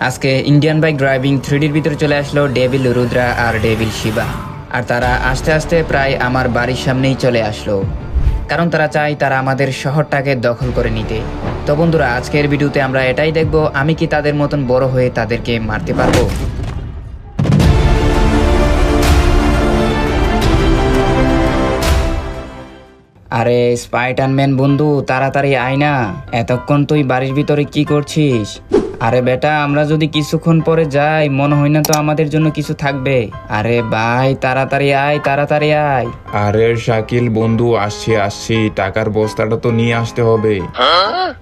আজকে Indian bike driving 3Dর ভিতরে চলে আসলো ডেভিল রুদ্রা আর ডেভিল শিবা। আর তারা আস্তে আস্তে প্রায় আমার বাড়ির সামনেই চলে আসলো, কারণ তারা চায় তারা আমাদের শহরটাকে দখল করে নিতে। তো বন্ধুরা, আজকের ভিডিওতে আমরা এটাই দেখব, আমি কি তাদের মতন বড় হয়ে তাদেরকে মারতে পারবো। আরে স্পাইডারম্যান বন্ধু, তাড়াতাড়ি আয় না, এতক্ষণ তুই বাড়ির ভিতরে কি করছিস? আরে বেটা, আমরা যদি কিছুক্ষণ পরে যাই মনে হয় না তো আমাদের জন্য কিছু থাকবে। আরে ভাই তাড়াতাড়ি আয়, তাড়াতাড়ি আয়। আরে শাকিল বন্ধু, আসছি। টাকার বস্তাটা তো নিয়ে আসতে হবে।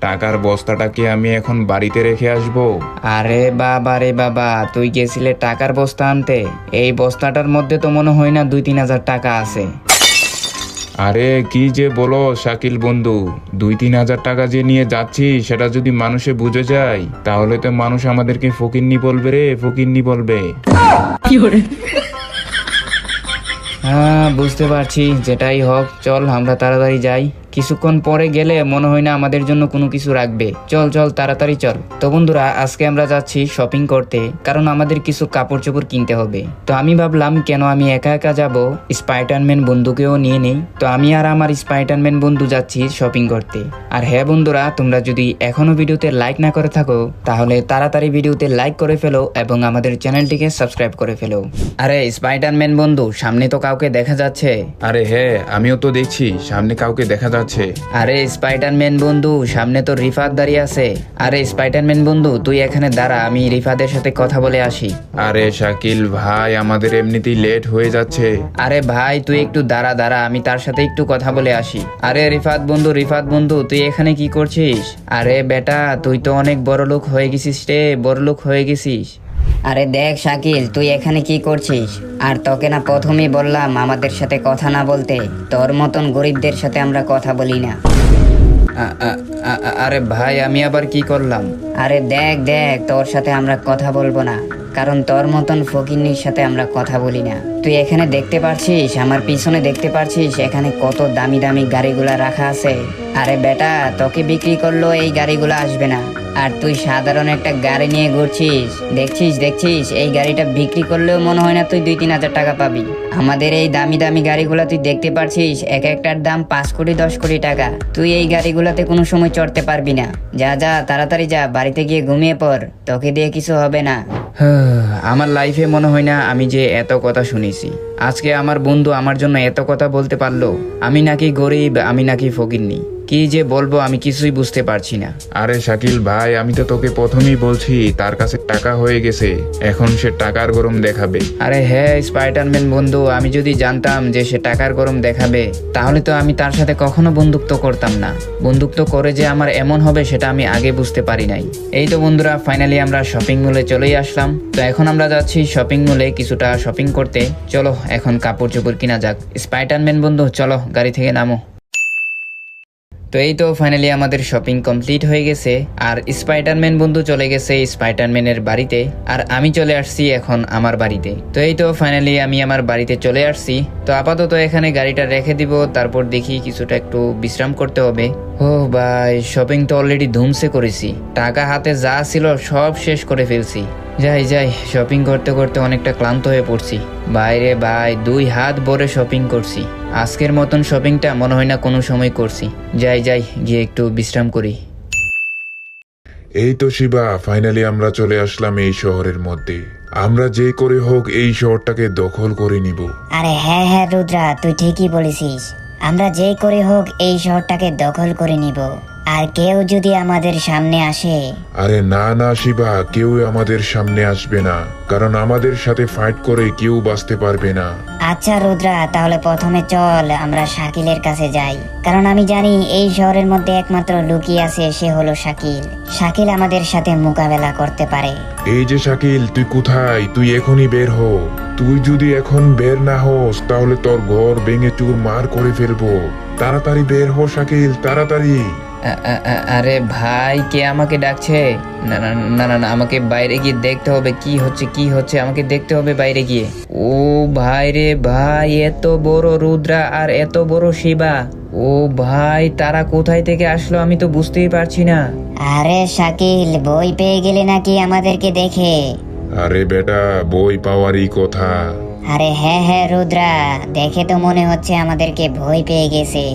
টাকার বস্তাটা কি আমি এখন বাড়িতে রেখে আসবো? আরে বাবা রে বাবা, তুই গেছিলে টাকার বস্তা আনতে? এই বস্তাটার মধ্যে তো মনে হয় না 2-3 হাজার টাকা আছে। আরে কি যে বলো শাকিল বন্ধু, 2-3 হাজার টাকা যে নিয়ে যাচ্ছি সেটা যদি মানুষে বুঝে যায় তাহলে তো মানুষ আমাদেরকে ফকিন্নি বলবে রে, ফকিন্নি বলবে। হ্যাঁ বুঝতে পারছি, যেটাই হোক চল আমরা তাড়াতাড়ি যাই। কিছুক্ষণ পরে গেলে মনে হয় না আমাদের জন্য কোনো কিছু রাখবে। চল চল তাড়াতাড়ি চল। তো বন্ধুরা, আজকে আমরা যাচ্ছি শপিং করতে, কারণ আমাদের কিছু কাপড় চোপড় কিনতে হবে। তো আমি ভাবলাম কেন আমি একা একা যাব, স্পাইডারম্যান বন্ধুকেও নিয়ে নেই। তো আমি আর আমার স্পাইডারম্যান বন্ধু যাচ্ছি শপিং করতে। আর হ্যাঁ বন্ধুরা, তোমরা যদি এখনো ভিডিওতে লাইক না করে থাকো তাহলে তাড়াতাড়ি ভিডিওতে লাইক করে ফেলো এবং আমাদের চ্যানেলটিকে সাবস্ক্রাইব করে ফেলো। আরে স্পাইডারম্যান বন্ধু, সামনে তো কাউকে দেখা যাচ্ছে। আরে হ্যাঁ, আমিও তো দেখছি সামনে কাউকে দেখা যাচ্ছে। আরে স্পাইডারম্যান বন্ধু, সামনে তো রিফাত দাঁড়িয়ে আছে। আরে স্পাইডারম্যান বন্ধু, তুই এখানে দাঁড়া, আমি রিফাতের সাথে কথা বলে আসি। আরে শাকিল ভাই, আমাদের এমনিতেই লেট হয়ে যাচ্ছে। আরে ভাই তুই একটু দাঁড়া, আমি তার সাথে একটু কথা বলে আসি। আরে রিফাত বন্ধু, তুই এখানে কি করছিস? আরে বেটা, তুই তো অনেক বড় লোক হয়ে গেছিস রে, বড় লোক হয়ে গেছিস। আরে দেখ শাকিল, তুই এখানে কি করছিস? আর তোকে না প্রথমেই বললাম আমাদের সাথে কথা না বলতে। তোর মতন গরিবদের সাথে আমরা কথা বলি না। আরে ভাই, আমি আবার কি করলাম? আরে দেখ, তোর সাথে আমরা কথা বলবো না, কারণ তোর মতন ফকিন্নির সাথে আমরা কথা বলি না। তুই এখানে দেখতে পারছিস, আমার পিছনে দেখতে পারছিস এখানে কত দামি দামি গাড়িগুলা রাখা আছে। আরে বেটা, তোকে বিক্রি করলেও এই গাড়িগুলো আসবে না, আর তুই সাধারণ একটা গাড়ি নিয়ে ঘুরছিস। দেখছিস এই গাড়িটা বিক্রি করলেও মনে হয় না তুই 2-3 হাজার টাকা পাবি। আমাদের এই দামি দামি গাড়িগুলা তুই দেখতে পারছিস, এক একটার দাম 5 কোটি 10 কোটি টাকা। তুই এই গাড়িগুলাতে কোনো সময় চড়তে পারবি না। যা তাড়াতাড়ি যা, বাড়িতে গিয়ে ঘুমিয়ে পড়, তোকে দিয়ে কিছু হবে না। আমার লাইফে মনে হয় না আমি যে এত কথা শুনেছি। আজকে আমার বন্ধু আমার জন্য এত কথা বলতে পারলো। আমি নাকি গরিব, আমি নাকি ফকিন্নি, কি যে বলবো আমি কিছুই বুঝতে পারছি না। আরে শাকিল ভাই, আমি তো তোকে প্রথমেই বলছি তার কাছে টাকা হয়ে গেছে, এখন সে টাকার গরম দেখাবে। আরে হ্যাঁ স্পাইডারম্যান বন্ধু, আমি যদি জানতাম যে সে টাকার গরম দেখাবে তাহলে তো আমি তার সাথে কখনো বন্ধুত্ব করতাম না। বন্ধুত্ব করে যে আমার এমন হবে সেটা আমি আগে বুঝতে পারি নাই। এই তো বন্ধুরা, ফাইনালি আমরা শপিং মলে চলেই আসলাম। তো এখন আমরা যাচ্ছি শপিং মলে কিছুটা শপিং করতে। চলো এখন কাপড় চোপড় কিনা যাক। স্পাইডারম্যান বন্ধু চলো, গাড়ি থেকে নামো। তো এই তো ফাইনালি আমাদের শপিং কমপ্লিট হয়ে গেছে, আর স্পাইডারম্যান বন্ধু চলে গেছে স্পাইডারম্যানের বাড়িতে, আর আমি চলে আসছি এখন আমার বাড়িতে। তো এই তো ফাইনালি আমি আমার বাড়িতে চলে আসছি। তো আপাতত এখানে গাড়িটা রেখে দিব, তারপর দেখি কিছুটা একটু বিশ্রাম করতে হবে। ও ভাই, শপিং তো অলরেডি ধুমসে করেছি, টাকা হাতে যা ছিল সব শেষ করে ফেলছি। যাই শপিং করতে করতে অনেকটা ক্লান্ত হয়ে পড়ছি। বাইরে ভাই 2 হাত ভরে শপিং করছি। আজকের মতন শপিংটা মনে হয় না কোনো সময় করছি। যাই গিয়ে একটু বিশ্রাম করি। এই তো শিবা, ফাইনালি আমরা চলে আসলাম এই শহরের মধ্যে। আমরা যে করে হোক এই শহরটাকে দখল করে নিব। আরে হ্যাঁ রুদ্রা, তুই ঠিকই বলেছিস। আমরা যে করে হোক এই শহরটাকে দখল করে নিব। আর কেউ যদি আমাদের সামনে আসে, আরে না শিবা, কেউ আমাদের সামনে আসবে না, কারণ আমাদের সাথে ফাইট করে কেউ বাঁচতে পারবে না। আচ্ছা রুদ্রা, তাহলে প্রথমে চল আমরা শাকিলের কাছে যাই, কারণ আমি জানি এই শহরের মধ্যে একমাত্র লুকিয়ে আছে, সে হলো শাকিল। শাকিল আমাদের সাথে মোকাবেলা করতে পারে। এই যে শাকিল, তুই কোথায়? তুই এখনই বের হ। তুই যদি এখন বের না হোস তাহলে তোর ঘর ভেঙে চুরমার করে ফেলবো। তাড়াতাড়ি বের হ শাকিল, তাড়াতাড়ি। আরে ভাই, কে আমাকে ডাকছে? না না না না না, আমাকে বাইরে গিয়ে দেখতে হবে কি হচ্ছে আমাকে দেখতে হবে বাইরে গিয়ে। ও ভাই রে ভাই, এত বড় রুদ্রা আর এত বড় শিবা, ও ভাই তারা কোথায় থেকে আসলো আমি তো বুঝতেই পারছি না। আরে শাকিল, বই পেয়ে গেলে নাকি আমাদেরকে দেখে? আরে বেটা, বই পাওয়ারই কথা। আরে হ্যাঁ হ্যাঁ রুদ্রা, দেখে তো মনে হচ্ছে আমাদেরকে ভয় পেয়ে গেছে।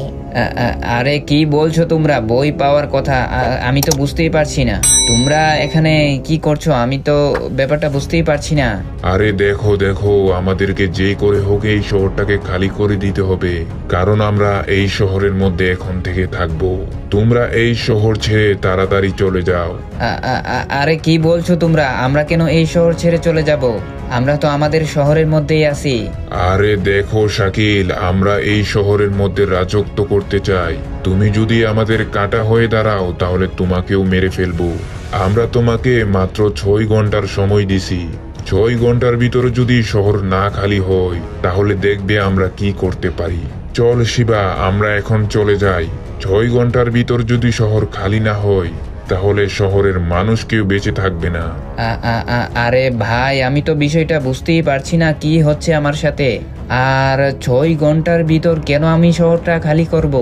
আরে কি বলছো তোমরা, বই পাওয়ার কথা? আমি তো বুঝতেই পারছি না তোমরা এখানে কি করছো, আমি তো ব্যাপারটা বুঝতেই পারছি না। আরে দেখো দেখো, আমাদেরকে যে করে হোক এই শহরটাকে খালি করে দিতে হবে, কারণ আমরা এই শহরের মধ্যে এখন থেকে থাকবো। তোমরা এই শহর ছেড়ে তাড়াতাড়ি চলে যাও। আরে কি বলছো তোমরা, আমরা কেন এই শহর ছেড়ে চলে যাব? আমরা তো আমাদের শহরের মধ্যেই আছি। আরে দেখো শাকিল, আমরা এই শহরের মধ্যে রাজত্ব করতে চাই। তুমি যদি আমাদের কাঁটা হয়ে দাঁড়াও তাহলে তোমাকেও মেরে ফেলবো। আমরা তোমাকে মাত্র 6 ঘন্টার সময় দিছি। 6 ঘন্টার ভিতরে যদি শহর না খালি হয় তাহলে দেখবে আমরা কি করতে পারি। চল শিবা, আমরা এখন চলে যাই। 6 ঘন্টার ভিতর যদি শহর খালি না হয় তাহলে শহরের মানুষ কেউ বেঁচে থাকবে না। আরে ভাই, আমি তো বিষয়টা বুঝতেই পারছি না কি হচ্ছে আমার সাথে। আর 6 ঘন্টার ভিতর কেন আমি শহরটা খালি করব?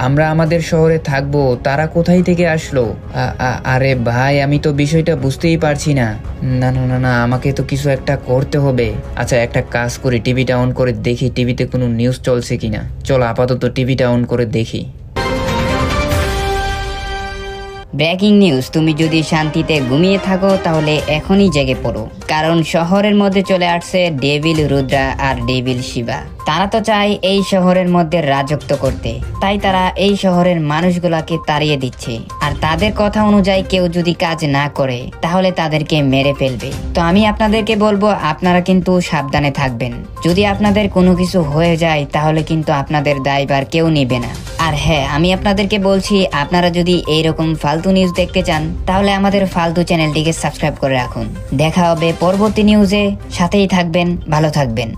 আমরা আমাদের শহরে থাকবো, তারা কোথায় থেকে আসলো? আরে ভাই, আমি তো বিষয়টা বুঝতেই পারছি না। না না না না, আমাকে তো কিছু একটা করতে হবে। আচ্ছা একটা কাজ করি, টিভিটা অন করে দেখি টিভিতে কোনো নিউজ চলছে কিনা। চলো আপাতত টিভিটা অন করে দেখি। ব্রেকিং নিউজ, তুমি যদি শান্তিতে ঘুমিয়ে থাকো তাহলে এখনই জেগে পড়ো, কারণ শহরের মধ্যে চলে আসছে ডেভিল রুদ্রা আর ডেভিল শিবা। তারা তো চায় এই শহরের মধ্যে রাজত্ব করতে, তাই তারা এই শহরের মানুষগুলাকে তাড়িয়ে দিচ্ছে। আর তাদের কথা অনুযায়ী কেউ যদি কাজ না করে তাহলে তাদেরকে মেরে ফেলবে। তো আমি আপনাদেরকে বলবো আপনারা কিন্তু সাবধানে থাকবেন। যদি আপনাদের কোনো কিছু হয়ে যায় তাহলে কিন্তু আপনাদের দায়ভার কেউ নিবে না। আর হ্যাঁ, আমি আপনাদেরকে বলছি, আপনারা যদি এইরকম ফালতু নিউজ দেখতে চান তাহলে আমাদের ফালতু চ্যানেলটিকে সাবস্ক্রাইব করে রাখুন। দেখা হবে পরবর্তী নিউজে, সাথেই থাকবেন, ভালো থাকবেন।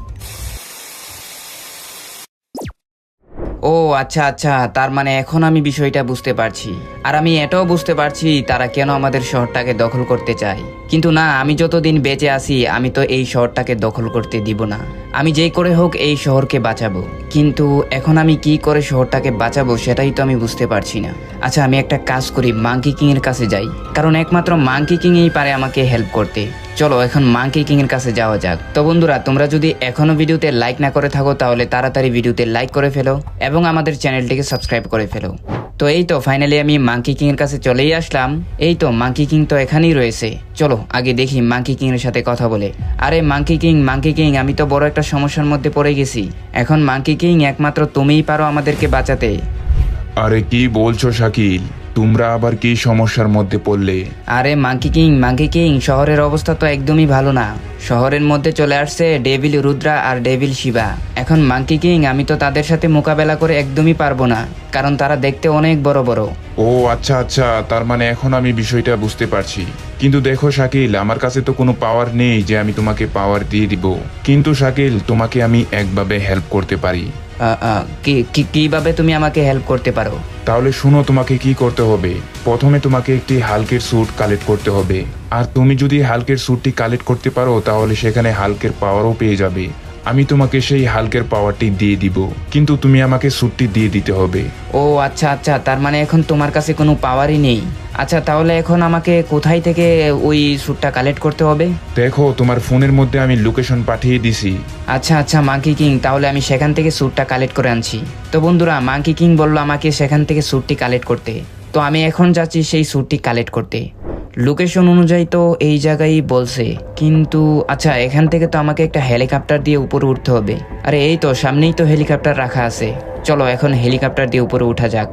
ও আচ্ছা আচ্ছা, তার মানে এখন আমি বিষয়টা বুঝতে পারছি। আর আমি এটাও বুঝতে পারছি তারা কেন আমাদের শহরটাকে দখল করতে চায়। কিন্তু না, আমি যতদিন বেঁচে আছি আমি তো এই শহরটাকে দখল করতে দিব না। আমি যেই করে হোক এই শহরকে বাঁচাবো। কিন্তু এখন আমি কি করে শহরটাকে বাঁচাবো সেটাই তো আমি বুঝতে পারছি না। আচ্ছা আমি একটা কাজ করি, মাঙ্কি কিং এর কাছে যাই, কারণ একমাত্র মাঙ্কি কিং এই পারে আমাকে হেল্প করতে। চলো এখন মাঙ্কি কিং এর কাছে যাওয়া যাক। তো বন্ধুরা, তোমরা যদি এখনো ভিডিওতে লাইক না করে থাকো তাহলে তাড়াতাড়ি ভিডিওতে লাইক করে ফেলো এবং আমাদের চ্যানেলটিকে সাবস্ক্রাইব করে ফেলো। তো এই তো ফাইনালি আমি মাঙ্কি কিং এর কাছে চলেই আসলাম। এই তো মাঙ্কি কিং তো এখানেই রয়েছে। চলো আগে দেখি মাঙ্কি কিং এর সাথে কথা বলে। আরে মাঙ্কি কিং, আমি তো বড় একটা সমস্যার মধ্যে পড়ে গেছি। এখন মাঙ্কি কিং একমাত্র তুমিই পারো আমাদেরকে বাঁচাতে। আরে কি বলছো শাকিল, তোমরা আবার কি সমস্যার মধ্যে পড়লে? আরে মাঙ্কি কিং, শহরের অবস্থা তো একদমই ভালো না। শহরের মধ্যে চলে আসছে ডেভিল রুদ্রা আর ডেভিল শিবা। এখন মাঙ্কি কিং আমি তো তাদের সাথে মোকাবেলা করে একদমই পারবো না, কারণ তারা দেখতে অনেক বড় বড়। ও আচ্ছা আচ্ছা, তার মানে এখন আমি বিষয়টা বুঝতে পারছি। কিন্তু দেখো শাকিল, আমার কাছে তো কোনো পাওয়ার নেই যে আমি তোমাকে পাওয়ার দিয়ে দিব। কিন্তু শাকিল, তোমাকে আমি একভাবে হেল্প করতে পারি। কিভাবে তুমি আমাকে হেল্প করতে পারো? তাহলে শুনো, তোমাকে কি করতে হবে। প্রথমে তোমাকে একটি হাল্কের স্যুট কালেক্ট করতে হবে। আর তুমি যদি হাল্কের স্যুটটি কালেক্ট করতে পারো তাহলে সেখানে হাল্কের পাওয়ারও পেয়ে যাবে। আমি তোমাকে সেই হাল্কের পাওয়ারটি দিয়ে দিব, কিন্তু তুমি আমাকে স্যুটটি দিয়ে দিতে হবে। ও আচ্ছা আচ্ছা, তার মানে এখন তোমার কাছে কোনো পাওয়ারই নেই। আচ্ছা তাহলে এখন আমাকে কোথায় থেকে ওই স্যুটটা কালেক্ট করতে হবে? দেখো, তোমার ফোনের মধ্যে আমি লোকেশন পাঠিয়ে দিছি। আচ্ছা আচ্ছা মাঙ্কি কিং, তাহলে আমি সেখান থেকে স্যুটটা কালেক্ট করে আনছি। তো বন্ধুরা, মাঙ্কি কিং বললো আমাকে সেখান থেকে স্যুটটি কালেক্ট করতে। তো আমি এখন যাচ্ছি সেই স্যুটটি কালেক্ট করতে। লোকেশন অনুযায়ী তো এই জায়গায় বলছে, কিন্তু আচ্ছা এখান থেকে তো আমাকে একটা হেলিকপ্টার দিয়ে উপরে উঠতে হবে। আরে এই তো সামনেই তো হেলিকপ্টার রাখা আছে, চলো এখন হেলিকপ্টার দিয়ে উপরে উঠা যাক।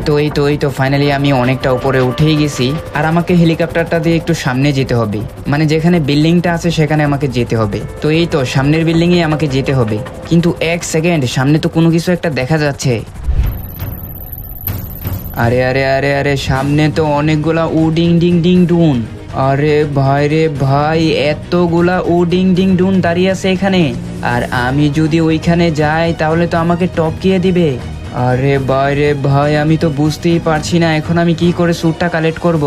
তো এই তো ফাইনালি আমি অনেকটা উপরে উঠেই গেছি। আর আমাকে হেলিকপ্টারটা দিয়ে একটু সামনে যেতে হবে, মানে যেখানে বিল্ডিংটা আছে সেখানে আমাকে যেতে হবে। তো এই তো সামনের বিল্ডিংয়ে আমাকে যেতে হবে, কিন্তু এক সেকেন্ড, সামনে তো কোনো কিছু একটা দেখা যাচ্ছে। আরে আরে আরে আরে, সামনে তো অনেকগুলা উ ডিং ডিং ডিং ডুন। আরে ভাই রে ভাই, এতগুলা ও ডিং ডিং ডুন দাঁড়িয়ে আছে এখানে, আর আমি যদি ওইখানে যাই তাহলে তো আমাকে টপকিয়ে দিবে। আরে ভাই রে ভাই, আমি তো বুঝতেই পারছি না এখন আমি কি করে স্যুটটা কালেক্ট করব।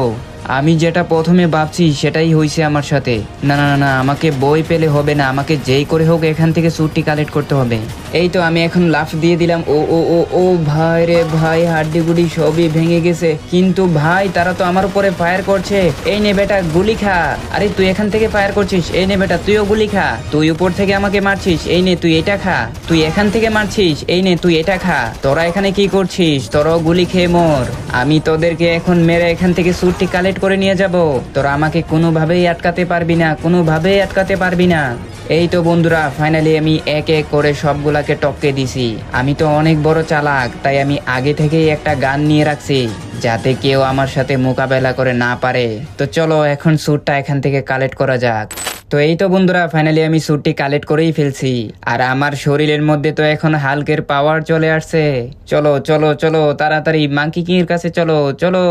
আমি যেটা প্রথমে ভাবছি সেটাই হয়েছে আমার সাথে। না না না না, আমাকে বই পেলে হবে না, আমাকে যেই করে হোক এখান থেকে স্যুটটি কালেক্ট করতে হবে। এই তো আমি এখন লাফ দিয়ে দিলাম। ও ও ও ও ভাই রে ভাই, হাড্ডিগুডি সবই ভেঙে গেছে। কিন্তু ভাই তারা তো আমার উপরে ফায়ার করছে। এই নে বেটা গুলি খা। আরে তুই এখান থেকে ফায়ার করছিস, এই নে বেটা তুইও গুলি খা। তুই উপর থেকে আমাকে মারছিস, এই নে তুই এটা খা। তুই এখান থেকে মারছিস, এই নে তুই এটা খা। তোরা এখানে কি করছিস? তোরাও গুলি খেয়ে মর। আমি তোদেরকে এখন মেরে এখান থেকে স্যুটটি কালেক্ট করে নিয়ে যাব। তোরা আমাকে কোনোভাবেই আটকাতে পারবি না, কোনোভাবেই আটকাতে পারবি না। এই তো বন্ধুরা, ফাইনালি আমি এক এক করে সবগুলাকে টপকে দিছি। আমি তো অনেক বড় চালাক, তাই আমি আগে থেকেই একটা গান নিয়ে রাখছি যাতে কেউ আমার সাথে মোকাবেলা করে না পারে। তো চলো এখন স্যুটটা এখান থেকে কালেক্ট করা যাক। তো এই তো বন্ধুরা, ফাইনালি আমি স্যুটটি কালেক্ট করেই ফেলছি। আর আমার শরীরের মধ্যে তো এখন হাল্কের পাওয়ার চলে আসছে। চলো চলো চলো তাড়াতাড়ি মাঙ্কি কিং এর কাছে চলো চলো।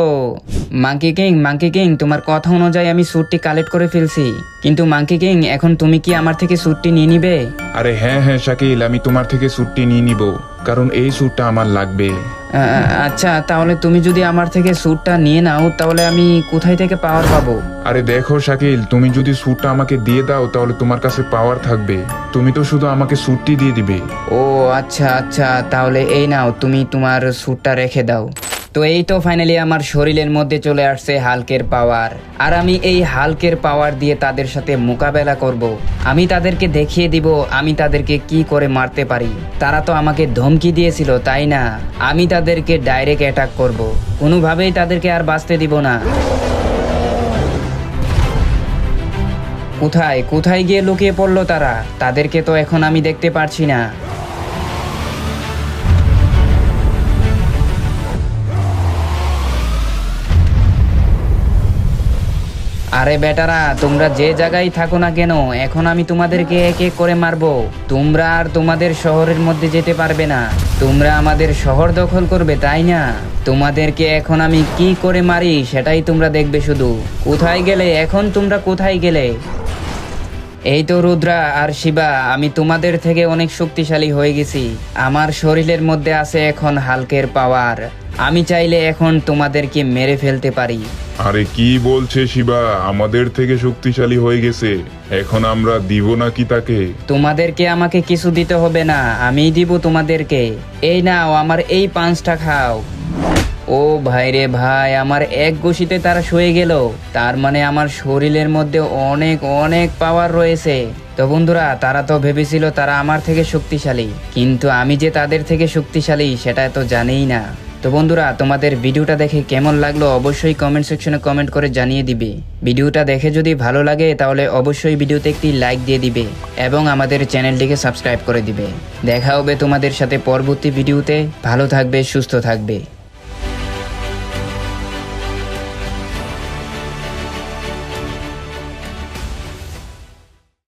মাঙ্কি কিং, তোমার কথা অনুযায়ী আমি স্যুটটি কালেক্ট করে ফেলছি, কিন্তু মাঙ্কি কিং এখন তুমি কি আমার থেকে স্যুটটি নিয়ে নিবে? আরে হ্যাঁ হ্যাঁ শাকিল, আমি তোমার থেকে স্যুটটি নিয়ে নিব, কারণ এই স্যুটটা আমার লাগবে। আচ্ছা, তাহলে তুমি যদি আমার থেকে স্যুটটা নিয়ে নাও তাহলে আমি কোথায় থেকে পাওয়ার পাবো? আরে দেখো শাকিল, তুমি যদি স্যুটটা আমাকে দিয়ে দাও তাহলে তোমার কাছে পাওয়ার থাকবে। তুমি তো শুধু আমাকে স্যুটটি দিয়ে দিবে। ও আচ্ছা আচ্ছা, তাহলে এই নাও, তুমি তোমার স্যুটটা রেখে দাও। তো এই তো ফাইনালি আমার শরীরের মধ্যে চলে আসছে হাল্কের পাওয়ার, আর আমি এই হাল্কের পাওয়ার দিয়ে তাদের সাথে মোকাবেলা করব। আমি তাদেরকে দেখিয়ে দিব আমি তাদেরকে কি করে মারতে পারি। তারা তো আমাকে ধমকি দিয়েছিল, তাই না? আমি তাদেরকে ডাইরেক্ট অ্যাটাক করব, কোনোভাবেই তাদেরকে আর বাঁচতে দিব না। কোথায় কোথায় গিয়ে লুকিয়ে পড়লো তারা? তাদেরকে তো এখন আমি দেখতে পারছি না। আরে বেটারা, তোমরা যে জায়গায় থাকো না কেন, এখন আমি তোমাদেরকে এক এক করে মারবো। তোমরা আর তোমাদের শহরের মধ্যে যেতে পারবে না। তোমরা আমাদের শহর দখল করবে, তাই না? তোমাদেরকে এখন আমি কি করে মারি সেটাই তোমরা দেখবে শুধু। কোথায় গেলে এখন? তোমরা কোথায় গেলে? এই তো রুদ্রা আর শিবা, আমি তোমাদের থেকে অনেক শক্তিশালী হয়ে গেছি। আমার শরীরের মধ্যে আছে এখন হাল্কের পাওয়ার। আমি চাইলে এখন তোমাদেরকে মেরে ফেলতে পারি। আরে কি বলছে শিবা, আমাদের থেকে শক্তিশালী হয়ে গেছে? এখন আমরা দিব নাকি তাকে? তোমাদেরকে আমাকে কিছু দিতে হবে না, আমিই দিব তোমাদেরকে। এই নাও, আমার এই পাঁচটা খাও। ও ভাই রে ভাই, আমার এক ঘুষিতে তারা শুয়ে গেল। তার মানে আমার শরীরের মধ্যে অনেক অনেক পাওয়ার রয়েছে। তো বন্ধুরা, তারা তো ভেবেছিল তারা আমার থেকে শক্তিশালী, কিন্তু আমি যে তাদের থেকে শক্তিশালী সেটা তো জানেই না। তো বন্ধুরা, তোমাদের ভিডিওটা দেখে কেমন লাগলো অবশ্যই কমেন্ট সেকশনে কমেন্ট করে জানিয়ে দিবে। ভিডিওটা দেখে যদি ভালো লাগে তাহলে অবশ্যই ভিডিওতে একটি লাইক দিয়ে দিবে এবং আমাদের চ্যানেলটিকে সাবস্ক্রাইব করে দিবে। দেখা হবে তোমাদের সাথে পরবর্তী ভিডিওতে। ভালো থাকবে, সুস্থ থাকবে।